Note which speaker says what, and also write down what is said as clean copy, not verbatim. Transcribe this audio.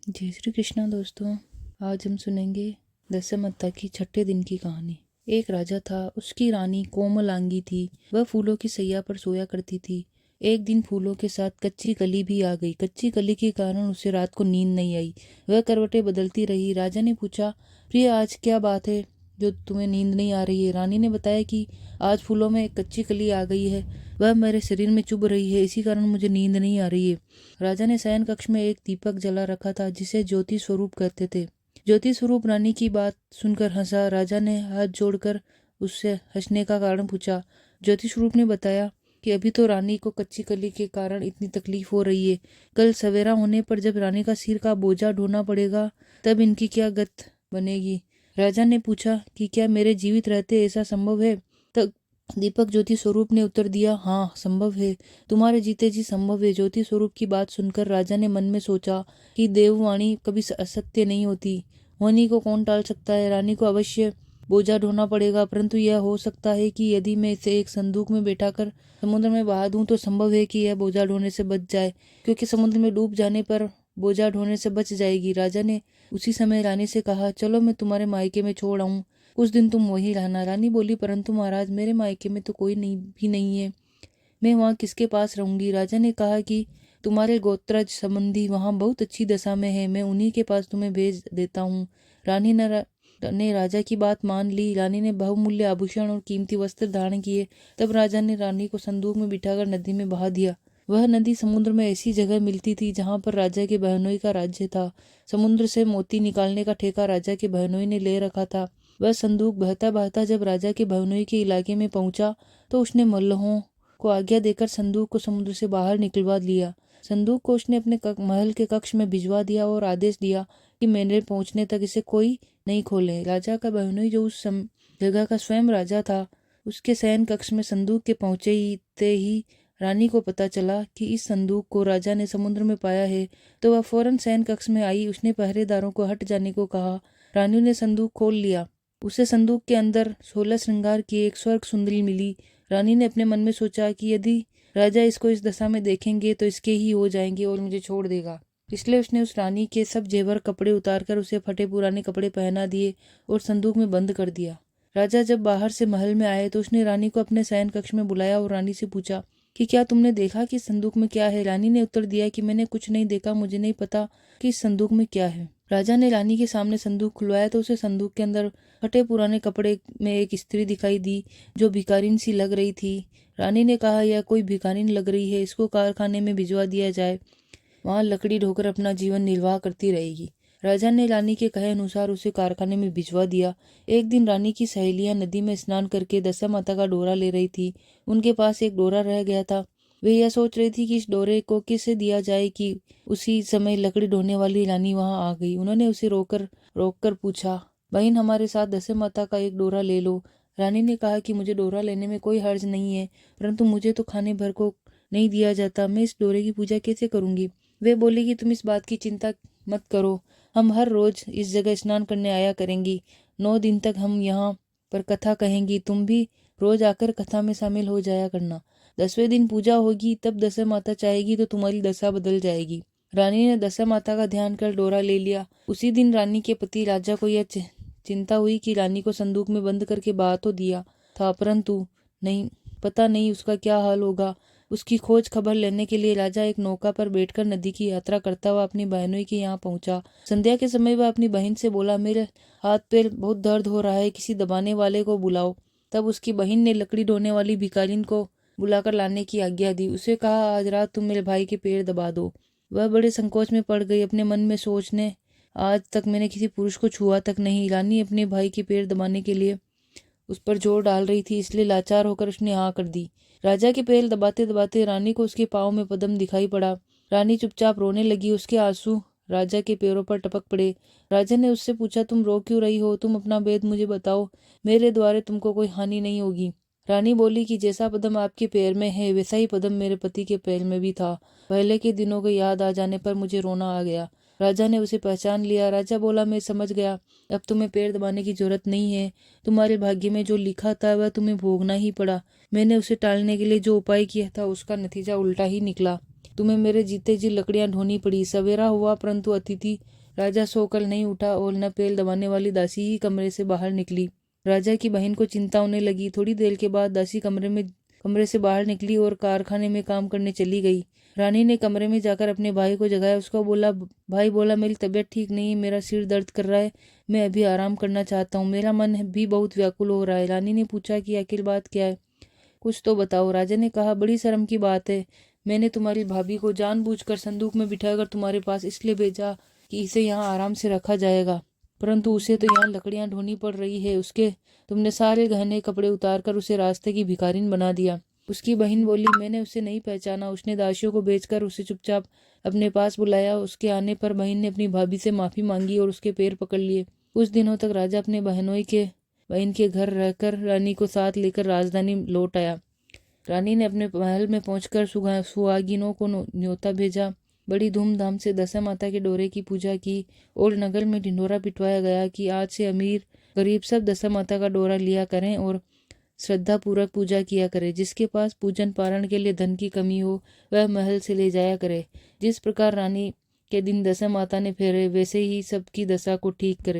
Speaker 1: जय श्री कृष्णा दोस्तों। आज हम सुनेंगे दशमत्ता की छठे दिन की कहानी। एक राजा था, उसकी रानी कोमलांगी थी। वह फूलों की सैया पर सोया करती थी। एक दिन फूलों के साथ कच्ची कली भी आ गई। कच्ची कली के कारण उसे रात को नींद नहीं आई। वह करवटें बदलती रही। राजा ने पूछा, प्रिय आज क्या बात है जो तुम्हें नींद नहीं आ रही है? रानी ने बताया कि आज फूलों में एक कच्ची कली आ गई है। वह मेरे शरीर में चुभ रही है, इसी कारण मुझे नींद नहीं आ रही है। राजा ने शयन कक्ष में एक दीपक जला रखा था जिसे ज्योति स्वरूप कहते थे। ज्योति स्वरूप रानी की बात सुनकर हंसा। राजा ने हाथ जोड़कर उससे हंसने का कारण पूछा। ज्योति स्वरूप ने बताया कि अभी तो रानी को कच्ची कली के कारण इतनी तकलीफ हो रही है। कल सवेरा होने पर जब रानी का सिर का बोझा ढोना पड़ेगा तब इनकी क्या गत बनेगी। राजा ने पूछा कि क्या मेरे जीवित रहते ऐसा संभव है? तब दीपक ज्योति स्वरूप ने उत्तर दिया, हाँ संभव है, तुम्हारे जीते जी संभव है। ज्योति स्वरूप की बात सुनकर राजा ने मन में सोचा कि देववाणी कभी असत्य नहीं होती। होनी को कौन टाल सकता है। रानी को अवश्य बोझा ढोना पड़ेगा, परंतु यह हो सकता है कि यदि मैं इसे एक संदूक में बैठाकर समुद्र में बहा दूं तो संभव है कि यह बोझा ढोने से बच जाए, क्योंकि समुद्र में डूब जाने पर बोझा ढोने से बच जाएगी। राजा ने उसी समय रानी से कहा, चलो मैं तुम्हारे मायके में छोड़ आऊं, कुछ दिन तुम वहीं रहना। रानी बोली, परंतु महाराज मेरे मायके में तो कोई नहीं है, मैं वहाँ किसके पास रहूंगी? राजा ने कहा कि तुम्हारे गोत्रज संबंधी वहाँ बहुत अच्छी दशा में है, मैं उन्हीं के पास तुम्हें भेज देता हूँ। रानी ने राजा की बात मान ली। रानी ने बहुमूल्य आभूषण और कीमती वस्त्र धारण किए। तब राजा ने रानी को संदूक में बिठाकर नदी में बहा दिया। वह नदी समुद्र में ऐसी जगह मिलती थी जहाँ पर राजा के बहनोई का राज्य था। समुद्र से मोती निकालने का ठेका राजा के बहनोई ने ले रखा था। वह संदूक बहता बहता जब राजा के बहनोई के इलाके में पहुंचा तो उसने मल्लहों को आज्ञा देकर संदूक को समुद्र से बाहर निकलवा लिया। संदूक को उसने अपने महल के कक्ष में भिजवा दिया और आदेश दिया कि मेरे पहुंचने तक इसे कोई नहीं खोले। राजा का बहनोई जो उस जगह का स्वयं राजा था, उसके शयन कक्ष में संदूक के पहुंचे ही रानी को पता चला कि इस संदूक को राजा ने समुद्र में पाया है, तो वह फौरन शयन कक्ष में आई। उसने पहरेदारों को हट जाने को कहा। रानी ने संदूक खोल लिया। उसे संदूक के अंदर 16 श्रृंगार की एक स्वर्ग सुंदरी मिली। रानी ने अपने मन में सोचा कि यदि राजा इसको इस दशा में देखेंगे तो इसके ही हो जाएंगे और मुझे छोड़ देगा। इसलिए उसने उस रानी के सब जेवर कपड़े उतारकर उसे फटे पुराने कपड़े पहना दिए और संदूक में बंद कर दिया। राजा जब बाहर से महल में आए तो उसने रानी को अपने शयन कक्ष में बुलाया और रानी से पूछा कि क्या तुमने देखा कि संदूक में क्या है? रानी ने उत्तर दिया कि मैंने कुछ नहीं देखा, मुझे नहीं पता कि इस संदूक में क्या है। राजा ने रानी के सामने संदूक खुलवाया तो उसे संदूक के अंदर फटे पुराने कपड़े में एक स्त्री दिखाई दी जो भिखारिन सी लग रही थी। रानी ने कहा, यह कोई भिखारिन लग रही है, इसको कारखाने में भिजवा दिया जाए, वहां लकड़ी ढोकर अपना जीवन निर्वाह करती रहेगी। राजा ने रानी के कहे अनुसार उसे कारखाने में भिजवा दिया। एक दिन रानी की सहेलियां नदी में स्नान करके दशा माता का डोरा ले रही थी। उनके पास एक डोरा रह गया था। वे यह सोच रही थी कि इस डोरे को किसे दिया जाए कि उसी समय लकड़ी ढोने वाली रानी वहां आ गई। उन्होंने उसे रोककर पूछा, बहन हमारे साथ दशा माता का एक डोरा ले लो। रानी ने कहा कि मुझे डोरा लेने में कोई हर्ज नहीं है, परंतु मुझे तो खाने भर को नहीं दिया जाता, मैं इस डोरे की पूजा कैसे करूंगी? वे बोली कि तुम इस बात की चिंता मत करो, हम हर रोज इस जगह स्नान करने आया करेंगी। 9 दिन तक हम यहाँ पर कथा कहेंगी, तुम भी रोज आकर कथा में शामिल हो जाया करना। 10वें दिन पूजा होगी, तब दशा माता चाहेगी तो तुम्हारी दशा बदल जाएगी। रानी ने दशा माता का ध्यान कर डोरा ले लिया। उसी दिन रानी के पति राजा को यह चिंता हुई कि रानी को संदूक में बंद करके बहा तो दिया था, परंतु पता नहीं उसका क्या हाल होगा। उसकी खोज खबर लेने के लिए राजा एक नौका पर बैठकर नदी की यात्रा करता हुआ अपनी बहनोई के यहाँ पहुंचा। संध्या के समय वह अपनी बहन से बोला, मेरे हाथ पैर बहुत दर्द हो रहा है, किसी दबाने वाले को बुलाओ। तब उसकी बहन ने लकड़ी ढोने वाली भिखारिन को बुलाकर लाने की आज्ञा दी। उसे कहा, आज रात तुम मेरे भाई के पैर दबा दो। वह बड़े संकोच में पड़ गई। अपने मन में सोचने, आज तक मैंने किसी पुरुष को छुआ तक नहीं। रानी अपने भाई के पैर दबाने के लिए उस पर जोर डाल रही थी, इसलिए लाचार होकर उसने हाँ कर दी। राजा के पैर दबाते दबाते रानी को उसके पाँव में पद्म दिखाई पड़ा। रानी चुपचाप रोने लगी। उसके आंसू राजा के पैरों पर टपक पड़े। राजा ने उससे पूछा, तुम रो क्यों रही हो? तुम अपना भेद मुझे बताओ, मेरे द्वारा तुमको कोई हानि नहीं होगी। रानी बोली कि जैसा पद्म आपके पैर में है वैसा ही पद्म मेरे पति के पैर में भी था। पहले के दिनों की याद आ जाने पर मुझे रोना आ गया। राजा ने उसे पहचान लिया। राजा बोला, मैं समझ गया, अब तुम्हें पैर दबाने की जरूरत नहीं है। तुम्हारे भाग्य में जो लिखा था वह तुम्हें भोगना ही पड़ा। मैंने उसे टालने के लिए जो उपाय किया था उसका नतीजा उल्टा ही निकला। तुम्हें मेरे जीते जी लकड़ियां ढोनी पड़ी। सवेरा हुआ परंतु अतिथि राजा सोकर नहीं उठा और न पेल दबाने वाली दासी ही कमरे से बाहर निकली। राजा की बहन को चिंता होने लगी। थोड़ी देर के बाद दासी कमरे से बाहर निकली और कारखाने में काम करने चली गई। रानी ने कमरे में जाकर अपने भाई को जगाया। उसको बोला, भाई बोला, मेरी तबीयत ठीक नहीं है, मेरा सिर दर्द कर रहा है, मैं अभी आराम करना चाहता हूँ, मेरा मन भी बहुत व्याकुल हो रहा है। रानी ने पूछा कि आखिर बात क्या है, कुछ तो बताओ। राजा ने कहा, बड़ी शर्म की बात है, मैंने तुम्हारी भाभी को जानबूझकर संदूक में बिठाकर तुम्हारे पास इसलिए भेजा कि इसे यहाँ आराम से रखा जाएगा, परंतु उसे तो यहाँ लकड़ियाँ ढोनी पड़ रही है। उसके तुमने सारे गहने कपड़े उतारकर उसे रास्ते की भिखारिन बना दिया। उसकी बहन बोली, मैंने उसे नहीं पहचाना, उसने दासियों को बेचकर उसे चुपचाप अपने पास बुलाया। उसके आने पर बहन ने अपनी भाभी से माफी मांगी और उसके पैर पकड़ लिए। कुछ दिनों तक राजा अपने बहन के घर रहकर रानी को साथ लेकर राजधानी लौट आया। रानी ने अपने महल में पहुंचकर सुहागिनों को न्योता भेजा। बड़ी धूमधाम से दशा माता के डोरे की पूजा की और नगर में ढिंढोरा पिटवाया गया कि आज से अमीर गरीब सब दशा माता का डोरा लिया करें और श्रद्धा पूर्वक पूजा किया करे। जिसके पास पूजन पारण के लिए धन की कमी हो वह महल से ले जाया करे। जिस प्रकार रानी के दिन दशा माता ने फेरे वैसे ही सबकी दशा को ठीक करे।